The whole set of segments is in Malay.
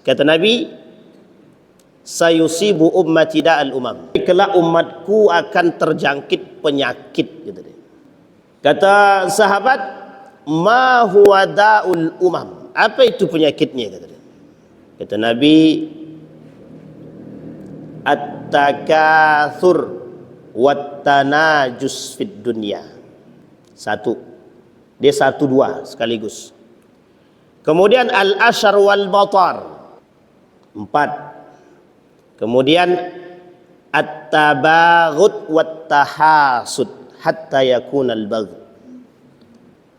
Kata Nabi, sayusibu ummati da'al umam. Kelak umatku akan terjangkit penyakit, kata dia. Kata sahabat, ma huwa da'ul umam. Apa itu penyakitnya, kata dia. Kata Nabi, at-takatsur wat-tanajus fid dunya. Satu. Dia satu dua sekaligus. Kemudian al-ashar wal batar. 4. Kemudian at-tabaghut wat-tahasud hatta yakunal bagh.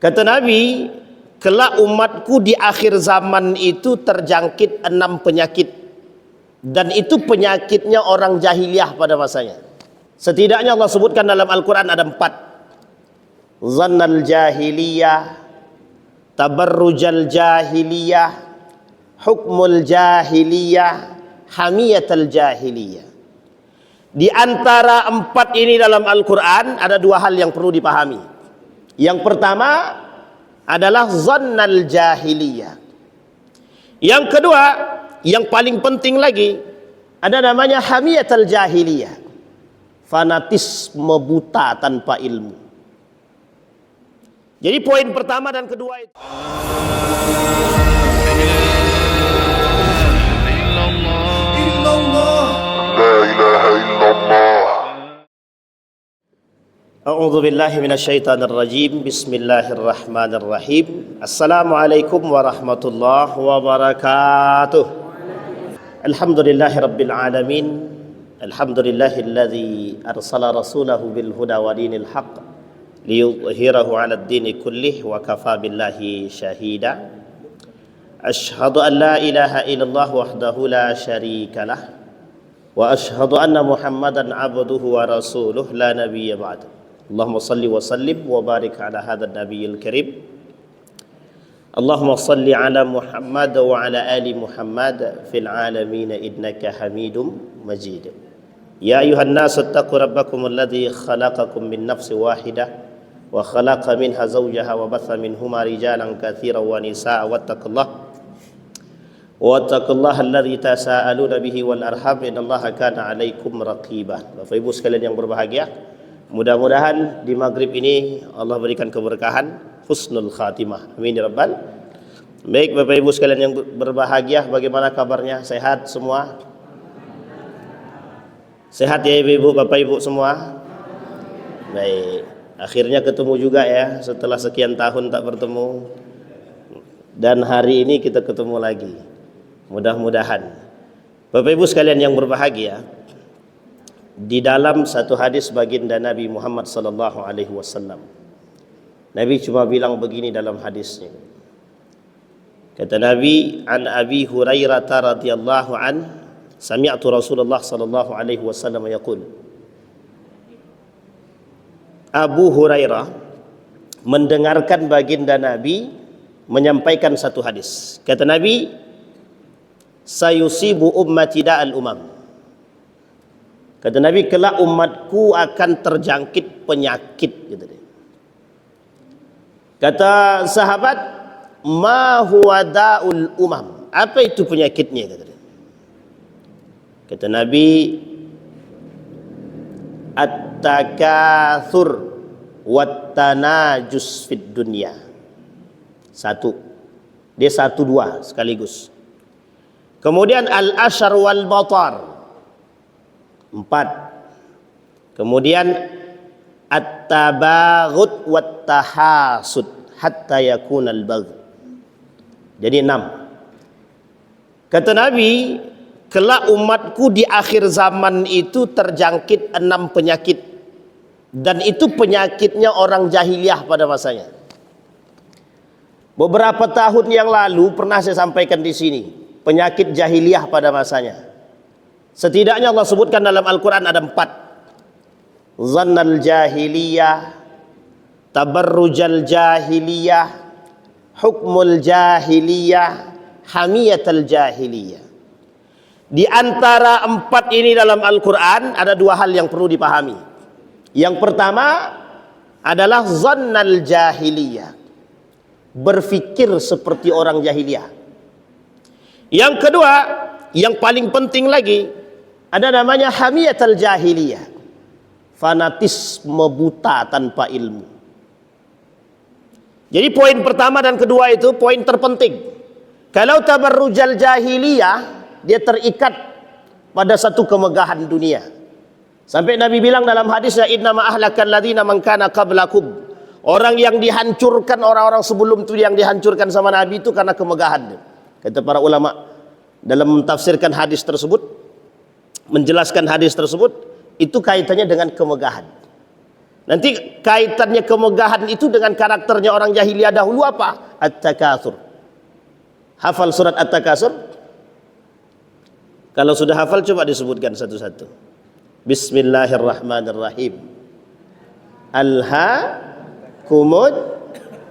Kata Nabi, kelak umatku di akhir zaman itu terjangkit 6 penyakit, dan itu penyakitnya orang jahiliyah pada masanya. Setidaknya Allah sebutkan dalam Al-Quran ada 4. Zannal jahiliyah, tabarrujal jahiliyah, hukmul jahiliyah, hamiyatal jahiliyah. Di antara 4 ini dalam Al-Quran ada 2 hal yang perlu dipahami. Yang pertama adalah zannal jahiliyah. Yang kedua, yang paling penting lagi, ada namanya hamiyatal jahiliyah, fanatisme buta tanpa ilmu. Jadi poin pertama dan kedua itu. A'udzu billahi minasyaitonir rajim. Bismillahirrahmanirrahim. Assalamualaikum warahmatullahi wabarakatuh. Alhamdulillahirabbil alamin. Alhamdulillahilladzi arsala rasulahu bil huda wa dinil haqq liyudhhirahu 'alad dini kullih wa kafa billahi syahida. Asyhadu an la ilaha illallah wahdahu la syarikalah wa asyhadu anna Muhammadan 'abduhu wa rasuluh la nabiyya ba'da. Allahumma salli wa sallim wa barik ala hadzal nabiyil karim. Allahumma salli ala Muhammad wa ala ali Muhammad fil alamin innaka Hamidum Majid. Ya ayuhan nas ittaqu rabbakum alladhi khalaqakum min nafsin wahidah wa khalaqa minha zawjaha wa batha minhuma rijalan katsiran wa nisaa wattaqullaha alladhi tasaaluna bihi wal arham innallaha kana 'alaikum raqiba. Bapak Ibu sekalian yang berbahagia, mudah-mudahan di maghrib ini Allah berikan keberkahan, husnul khatimah. Amin ya rabbal. Baik Bapak Ibu sekalian yang berbahagia, bagaimana kabarnya? Sehat semua? Sehat ya Ibu, Bapak Ibu semua? Baik, akhirnya ketemu juga ya setelah sekian tahun tak bertemu. Dan hari ini kita ketemu lagi. Mudah-mudahan Bapak Ibu sekalian yang berbahagia, di dalam satu hadis baginda Nabi Muhammad sallallahu alaihi wasallam, Nabi cuma bilang begini dalam hadisnya. Kata Nabi, an Abi Hurairah radhiyallahu an, sami'tu Rasulullah sallallahu alaihi wasallam yaqul. Abu Hurairah mendengarkan baginda Nabi menyampaikan satu hadis. Kata Nabi, sayusibu ummati da'al umam. Kata Nabi, kelak umatku akan terjangkit penyakit, gitu deh. Kata sahabat, ma huwa da'ul umam. Apa itu penyakitnya, kata dia. Kata Nabi, at-takatsur wat-tanajus fid dunya. 1. Dia 1 2 sekaligus. Kemudian al-ashar wal batar. 4. Kemudian at-tabaghut wat-tahasud hatta yakunal bagh. Jadi 6. Kata Nabi, kelak umatku di akhir zaman itu terjangkit 6 penyakit, dan itu penyakitnya orang jahiliyah pada masanya. Beberapa tahun yang lalu pernah saya sampaikan di sini penyakit jahiliyah pada masanya. Setidaknya Allah sebutkan dalam Al-Quran ada 4. Zannal jahiliyah, tabarrujal jahiliyah, hukmul jahiliyah, hamiyatal jahiliyah. Di antara 4 ini dalam Al-Quran ada 2 hal yang perlu dipahami. Yang pertama adalah zannal jahiliyah, berfikir seperti orang jahiliyah. Yang kedua, yang paling penting lagi, ada namanya hamiyatul jahiliyah, fanatisme buta tanpa ilmu. Jadi poin pertama dan kedua itu poin terpenting. Kalau tabarrujal jahiliyah, dia terikat pada satu kemegahan dunia. Sampai Nabi bilang dalam hadisnya, innama ahlakal ladzina man kana qablakum. Orang yang dihancurkan, orang-orang sebelum itu yang dihancurkan sama Nabi itu karena kemegahan. Kata para ulama dalam mentafsirkan hadis tersebut, menjelaskan hadis tersebut, itu kaitannya dengan kemegahan. Nanti kaitannya kemegahan itu dengan karakternya orang jahiliyah dahulu apa? At-Takatsur. Hafal surat At-Takatsur? Kalau sudah hafal coba disebutkan satu-satu. Bismillahirrahmanirrahim. Alhaakumut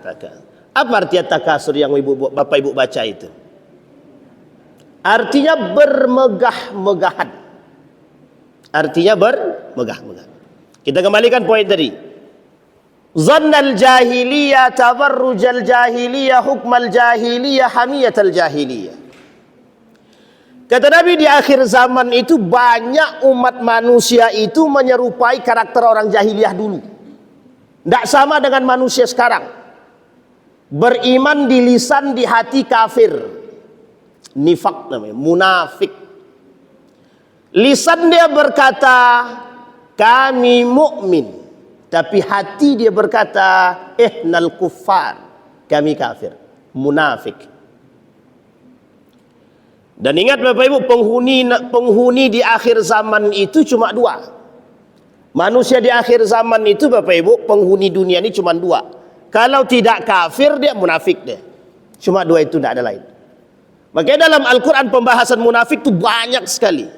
takatsur. Apa arti At-Takatsur yang Bapak Ibu baca itu? Artinya bermegah-megahan. Artinya bermegah-megahan. Kita kembalikan poin tadi. Zannal jahiliyah, tabarrujal jahiliyah, hukmal jahiliyah, hamiyatal jahiliyah. Kata Nabi, di akhir zaman itu banyak umat manusia itu menyerupai karakter orang jahiliyah dulu. Tidak sama dengan manusia sekarang. Beriman di lisan, di hati kafir. Nifak namanya, munafik. Lisan dia berkata kami mukmin, tapi hati dia berkata ihnal kuffar, kami kafir, munafik. Dan ingat Bapak Ibu, penghuni di akhir zaman itu cuma dua. Manusia di akhir zaman itu Bapak Ibu, penghuni dunia ini cuma dua. Kalau tidak kafir dia munafik dia. Cuma dua itu, tidak ada lain. Makanya dalam Al-Quran pembahasan munafik itu banyak sekali.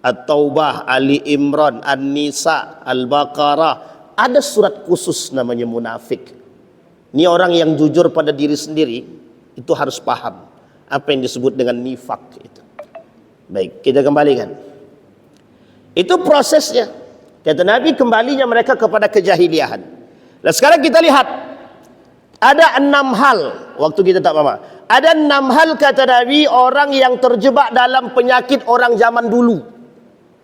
At-Taubah, Ali Imran, An-Nisa, Al-Baqarah. Ada surat khusus namanya munafik. Ini orang yang jujur pada diri sendiri, itu harus paham apa yang disebut dengan nifak itu. Baik, kita kembalikan. Itu prosesnya. Kata Nabi, kembalinya mereka kepada kejahiliahan. Nah sekarang kita lihat, ada 6 hal. Waktu kita tak paham. Ada 6 hal kata Nabi, orang yang terjebak dalam penyakit orang zaman dulu.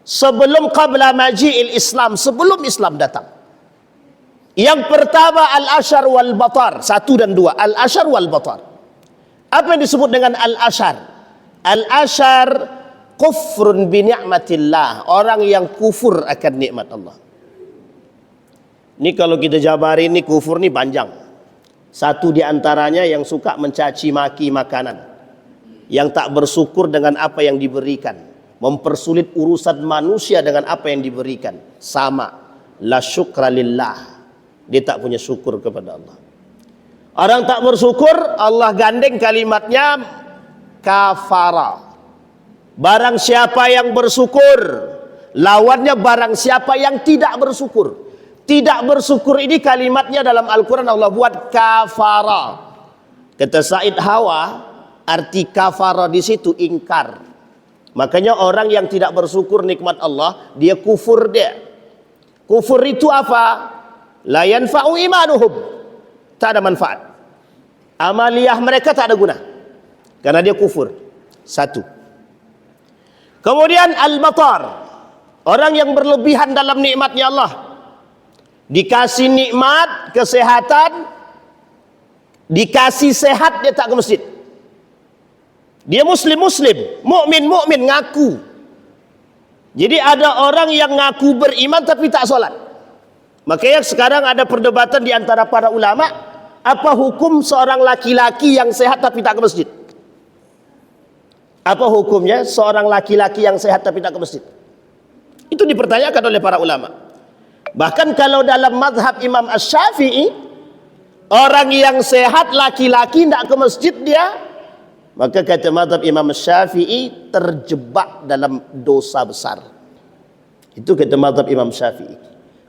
Sebelum qabla maji'il Islam, sebelum Islam datang. Yang pertama al-ashar wal batar, 1 dan 2. Al-ashar wal batar. Apa yang disebut dengan al-ashar? Al-ashar kufrun bi ni'matillah, orang yang kufur akan nikmat Allah. Ini kalau kita jabarin, ini kufur ini panjang. Satu di antaranya yang suka mencaci maki makanan, yang tak bersyukur dengan apa yang diberikan, mempersulit urusan manusia dengan apa yang diberikan. Sama, la syukra lillah, dia tak punya syukur kepada Allah. Orang tak bersyukur, Allah gandeng kalimatnya kafara. Barang siapa yang bersyukur, lawannya barang siapa yang tidak bersyukur. Tidak bersyukur ini kalimatnya dalam Al-Quran Allah buat kafara. Kata Said Hawa, arti kafara di situ ingkar. Makanya orang yang tidak bersyukur nikmat Allah, dia kufur dia. Kufur itu apa? La yanfa'u imanuhum. Tak ada manfaat. Amaliyah mereka tak ada guna. Karena dia kufur. 1. Kemudian al-batar. Orang yang berlebihan dalam nikmatnya Allah. Dikasih nikmat, kesehatan, dikasih sehat, dia tak ke masjid. Dia muslim, mukmin, ngaku. Jadi ada orang yang ngaku beriman tapi tak sholat. Makanya sekarang ada perdebatan di antara para ulama, apa hukum seorang laki-laki yang sehat tapi tak ke masjid? Apa hukumnya seorang laki-laki yang sehat tapi tak ke masjid? Itu dipertanyakan oleh para ulama. Bahkan kalau dalam mazhab Imam Asy-Syafi'i, orang yang sehat laki-laki tidak ke masjid dia, maka kata mazhab Imam Asy-Syafi'i terjebak dalam dosa besar. Itu kata mazhab Imam Syafi'i.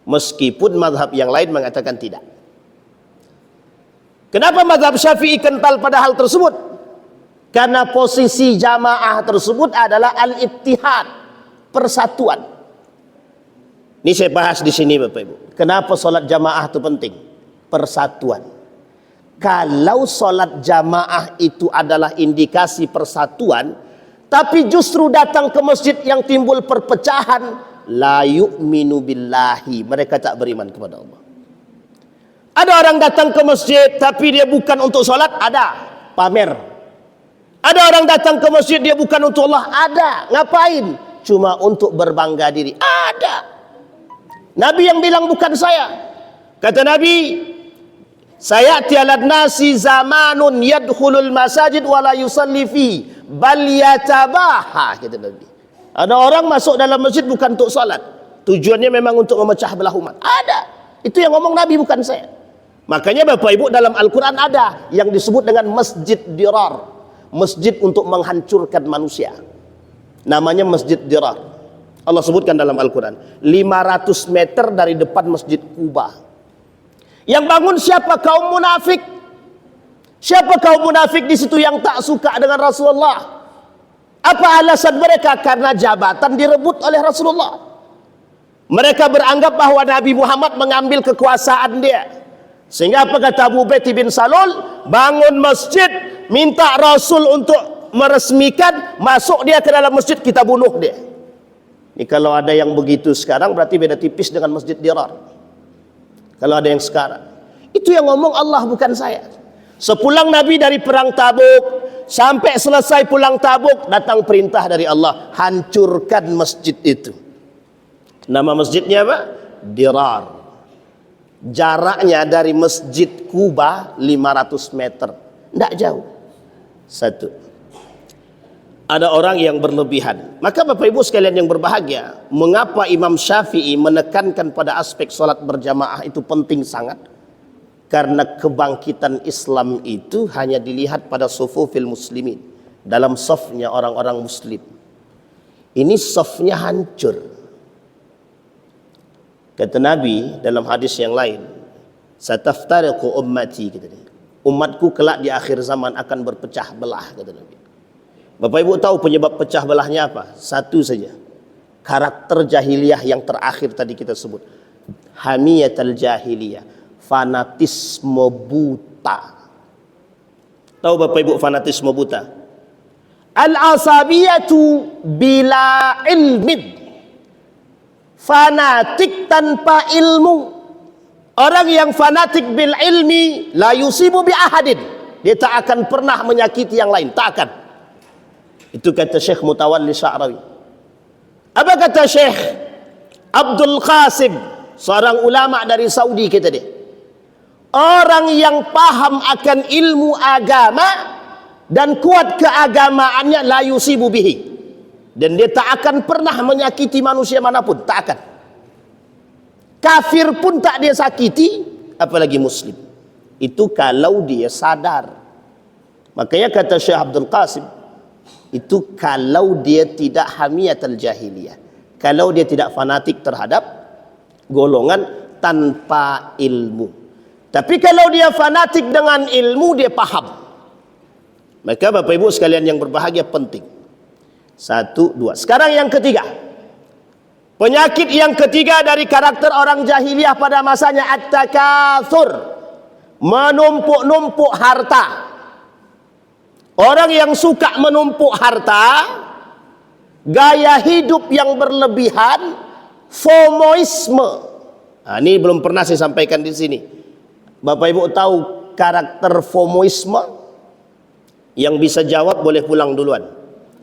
Meskipun mazhab yang lain mengatakan tidak. Kenapa mazhab Syafi'i kental pada hal tersebut? Karena posisi jamaah tersebut adalah al-ittihad, persatuan. Ini saya bahas di sini Bapak Ibu. Kenapa solat jamaah itu penting? Persatuan. Kalau solat jamaah itu adalah indikasi persatuan, tapi justru datang ke masjid yang timbul perpecahan, la yu'minu billahi, mereka tak beriman kepada Allah. Ada orang datang ke masjid tapi dia bukan untuk solat, ada, pamer. Ada orang datang ke masjid dia bukan untuk Allah, ada, ngapain? Cuma untuk berbangga diri, ada. Nabi yang bilang bukan saya. Kata Nabi, sayati alad nasi zamanun yadkhulul masajid wala yusalli fi bal yatabaha, kata Nabi. Ada orang masuk dalam masjid bukan untuk salat, tujuannya memang untuk memecah belah umat. Ada. Itu yang ngomong Nabi, bukan saya. Makanya Bapak Ibu, dalam Al-Quran ada yang disebut dengan masjid dirar, masjid untuk menghancurkan manusia. Namanya masjid dirar. Allah sebutkan dalam Al-Quran, 500 meter dari depan Masjid Kuba. Yang bangun siapa? Kaum munafik. Siapa kaum munafik di situ yang tak suka dengan Rasulullah? Apa alasan mereka? Karena jabatan direbut oleh Rasulullah. Mereka beranggap bahwa Nabi Muhammad mengambil kekuasaan dia. Sehingga apa kata Abu Ubaidah bin Salul? Bangun masjid, minta Rasul untuk meresmikan, masuk dia ke dalam masjid, kita bunuh dia. Ini kalau ada yang begitu sekarang, berarti beda tipis dengan Masjid Dirar. Kalau ada yang sekarang, itu yang ngomong Allah, bukan saya. Sepulang Nabi dari perang Tabuk, sampai selesai pulang Tabuk, datang perintah dari Allah, hancurkan masjid itu. Nama masjidnya apa? Dirar. Jaraknya dari Masjid Kuba 500 meter, tidak jauh. Satu. Ada orang yang berlebihan. Maka Bapak Ibu sekalian yang berbahagia, mengapa Imam Syafi'i menekankan pada aspek solat berjamaah itu penting sangat? Karena kebangkitan Islam itu hanya dilihat pada sufufil muslimin, dalam safnya orang-orang muslim. Ini safnya hancur. Kata Nabi dalam hadis yang lain, sataftariqu ummati, kata dia, umatku kelak di akhir zaman akan berpecah belah, kata Nabi. Bapak Ibu tahu penyebab pecah belahnya apa? Satu saja, karakter jahiliyah yang terakhir tadi kita sebut, hamiyatul jahiliyah, fanatisme buta. Tahu Bapak Ibu fanatisme buta? Al-asabiyatu bila ilmin, fanatik tanpa ilmu. Orang yang fanatik bil ilmi la yusibu bi ahadin, dia tak akan pernah menyakiti yang lain, tak akan. Itu kata Syekh Mutawalli Sya'rawi. Apa kata Syekh Abdul Qasim, seorang ulama dari Saudi, kata dia, orang yang paham akan ilmu agama dan kuat keagamaannya la yusibu bihi, dan dia tak akan pernah menyakiti manusia manapun, tak akan. Kafir pun tak dia sakiti, apalagi muslim. Itu kalau dia sadar. Makanya kata Syekh Abdul Qasim, itu kalau dia tidak hamiyatul jahiliyah, kalau dia tidak fanatik terhadap golongan tanpa ilmu. Tapi kalau dia fanatik dengan ilmu, dia paham. Maka Bapak Ibu sekalian yang berbahagia, penting. Satu, dua. Sekarang yang ketiga, penyakit yang ketiga dari karakter orang jahiliyah pada masanya, at-takatsur, menumpuk-numpuk harta. Orang yang suka menumpuk harta, gaya hidup yang berlebihan, FOMOisme. Nah, ini belum pernah saya sampaikan di sini. Bapak Ibu tahu karakter FOMOisme? Yang bisa jawab boleh pulang duluan.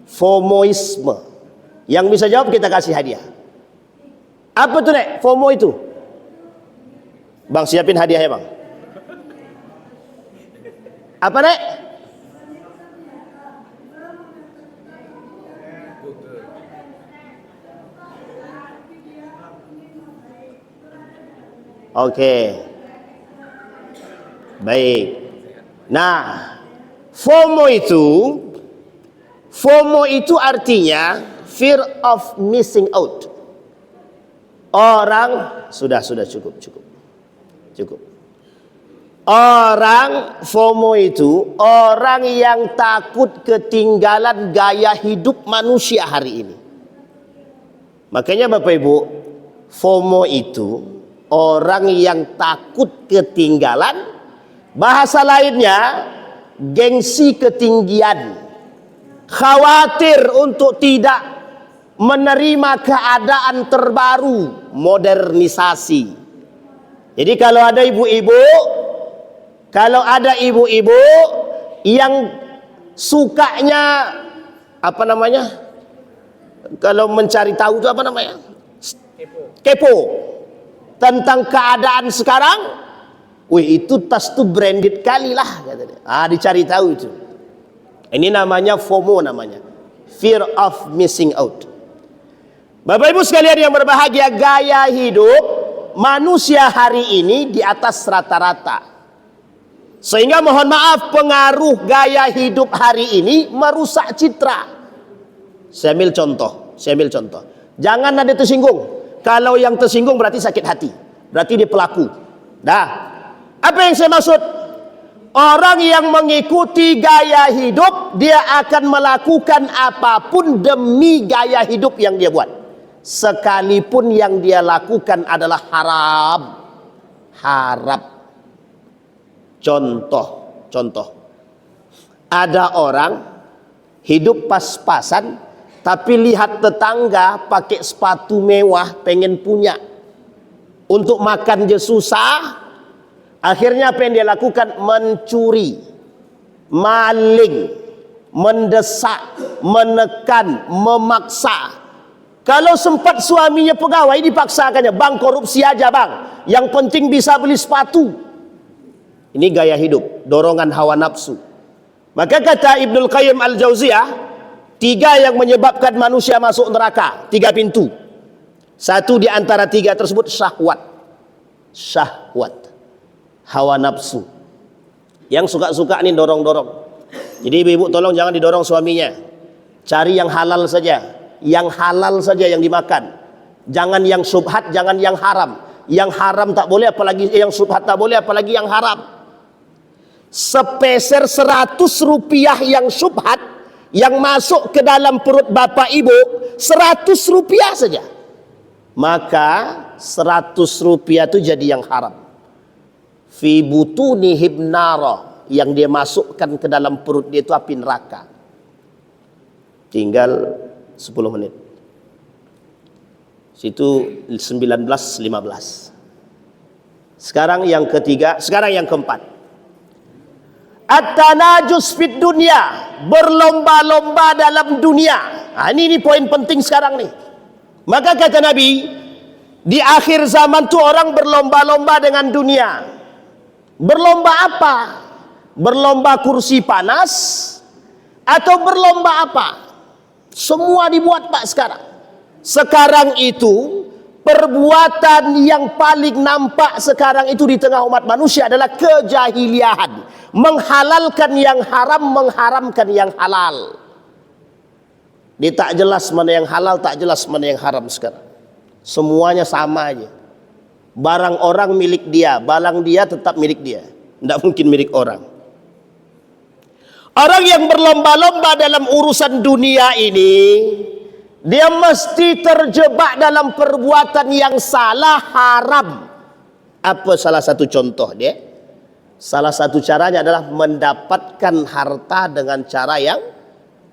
FOMOisme. Yang bisa jawab kita kasih hadiah. Apa tuh Nek? FOMO itu? Bang siapin hadiahnya Bang. Apa Nek? Oke. Baik. Nah, FOMO itu artinya fear of missing out. Orang sudah cukup. Orang FOMO itu orang yang takut ketinggalan gaya hidup manusia hari ini. Makanya Bapak Ibu, FOMO itu orang yang takut ketinggalan, bahasa lainnya gengsi ketinggian. khawatir untuk tidak menerima keadaan terbaru, modernisasi. Jadi kalau ada ibu-ibu yang sukanya apa namanya, kalau mencari tahu itu apa namanya, kepo tentang keadaan sekarang, wih itu tas tuh branded kali lah katanya. Dicari tahu itu. Ini namanya FOMO, namanya fear of missing out. Bapak Ibu sekalian yang berbahagia, gaya hidup manusia hari ini di atas rata-rata. Sehingga mohon maaf, pengaruh gaya hidup hari ini merusak citra. Saya ambil contoh. Jangan ada tersinggung. Kalau yang tersinggung berarti sakit hati. Berarti dia pelaku. Apa yang saya maksud? Orang yang mengikuti gaya hidup, dia akan melakukan apapun demi gaya hidup yang dia buat. Sekalipun yang dia lakukan adalah haram. Contoh. Ada orang hidup pas-pasan, tapi lihat tetangga pakai sepatu mewah, pengen punya. Untuk makan dia susah. Akhirnya apa yang dia lakukan? Mencuri, maling, mendesak, menekan, memaksa. Kalau sempat suaminya pegawai, dipaksakannya, bang korupsi aja bang, yang penting bisa beli sepatu. Ini gaya hidup, dorongan hawa nafsu. Maka kata Ibnul Qayyim Al-Jauziyah, 3 yang menyebabkan manusia masuk neraka, 3 pintu. Satu di antara 3 tersebut syahwat, hawa nafsu. Yang suka-suka nih dorong-dorong. Jadi ibu-ibu tolong jangan didorong suaminya. Cari yang halal saja, yang dimakan. Jangan yang syubhat, jangan yang haram. Yang haram tak boleh, apalagi yang syubhat tak boleh, apalagi yang haram. Sepeser 100 rupiah yang syubhat yang masuk ke dalam perut bapak ibu, 100 rupiah saja, maka 100 rupiah itu jadi yang haram. Fi butunihim nara, yang dia masukkan ke dalam perut dia itu api neraka. Tinggal 10 menit. Situ 19:15. Sekarang yang ketiga, sekarang yang keempat. At-tanajus fid dunya, berlomba-lomba dalam dunia. Ini poin penting sekarang nih. Maka kata Nabi, di akhir zaman tuh orang berlomba-lomba dengan dunia. Berlomba apa? Berlomba kursi panas atau berlomba apa? Semua dibuat Pak sekarang. Sekarang itu perbuatan yang paling nampak sekarang itu di tengah umat manusia adalah kejahiliahan. Menghalalkan yang haram, mengharamkan yang halal. Dia tak jelas mana yang halal, tak jelas mana yang haram sekarang. Semuanya sama aja. Barang orang milik dia, barang dia tetap milik dia. Tidak mungkin milik orang. Orang yang berlomba-lomba dalam urusan dunia ini, dia mesti terjebak dalam perbuatan yang salah, haram. Apa salah satu contoh dia? Salah satu caranya adalah mendapatkan harta dengan cara yang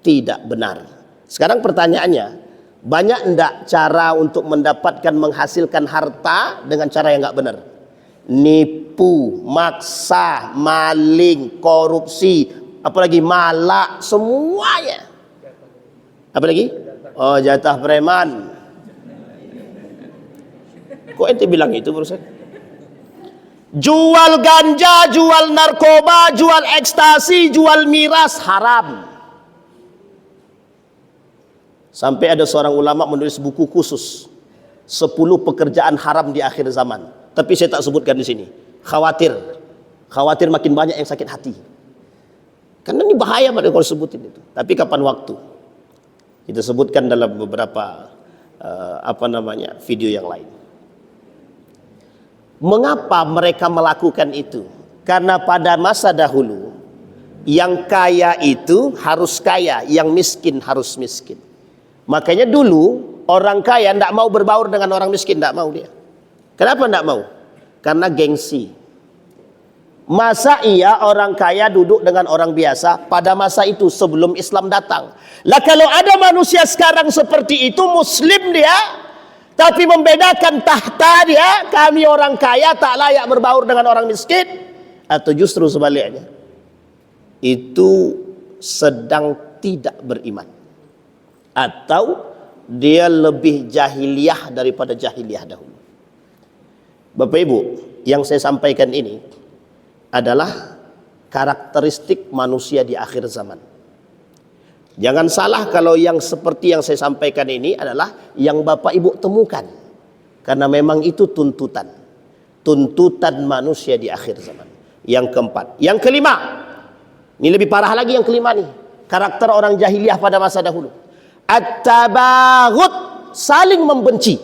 tidak benar. Sekarang pertanyaannya, banyak enggak cara untuk mendapatkan, menghasilkan harta dengan cara yang enggak benar? Nipu, maksa, maling, korupsi, apalagi malak, semuanya. Apalagi? Oh, jatah preman. Kok ente bilang itu barusan? Jual ganja, jual narkoba, jual ekstasi, jual miras, haram. Sampai ada seorang ulama menulis buku khusus 10 pekerjaan haram di akhir zaman. Tapi saya tak sebutkan di sini. Khawatir makin banyak yang sakit hati. Karena ini bahaya pada kalau sebutin itu. Tapi kapan waktu? Kita sebutkan dalam beberapa video yang lain. Mengapa mereka melakukan itu? Karena pada masa dahulu yang kaya itu harus kaya, yang miskin harus miskin. Makanya dulu orang kaya tidak mau berbaur dengan orang miskin, tidak mau dia. Kenapa tidak mau? Karena gengsi. Masa iya orang kaya duduk dengan orang biasa pada masa itu sebelum Islam datang? Lah kalau ada manusia sekarang seperti itu, muslim dia, tapi membedakan tahta dia, kami orang kaya tak layak berbaur dengan orang miskin, atau justru sebaliknya, itu sedang tidak beriman, atau dia lebih jahiliyah daripada jahiliyah dahulu. Bapak Ibu, yang saya sampaikan ini adalah karakteristik manusia di akhir zaman. Jangan salah kalau yang seperti yang saya sampaikan ini adalah yang Bapak Ibu temukan, karena memang itu tuntutan manusia di akhir zaman. Yang keempat, yang kelima, ini lebih parah lagi. Yang kelima nih, karakter orang jahiliyah pada masa dahulu, at-tabaghut, saling membenci.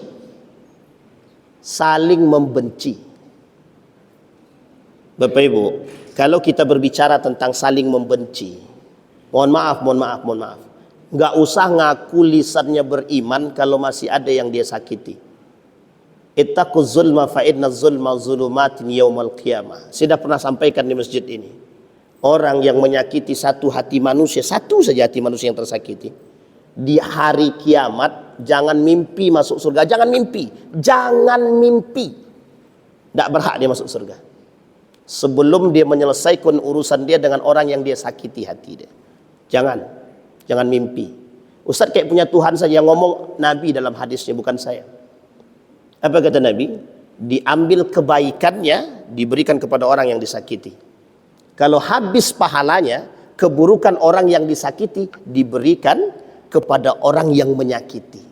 Saling membenci. Bapak Ibu, kalau kita berbicara tentang saling membenci, mohon maaf, nggak usah ngaku lisannya beriman kalau masih ada yang dia sakiti. Ittaquz zulma fa inna zulma zulumatin yaumal qiyamah. Saya sudah pernah sampaikan di masjid ini. Orang yang menyakiti satu hati manusia, satu saja hati manusia yang tersakiti, di hari kiamat jangan mimpi masuk surga. Jangan mimpi. Tidak berhak dia masuk surga sebelum dia menyelesaikan urusan dia dengan orang yang dia sakiti hati dia. Jangan mimpi. Ustaz kayak punya Tuhan saja, yang ngomong Nabi dalam hadisnya, bukan saya. Apa kata Nabi? Diambil kebaikannya, diberikan kepada orang yang disakiti. Kalau habis pahalanya, keburukan orang yang disakiti diberikan kepada orang yang menyakiti.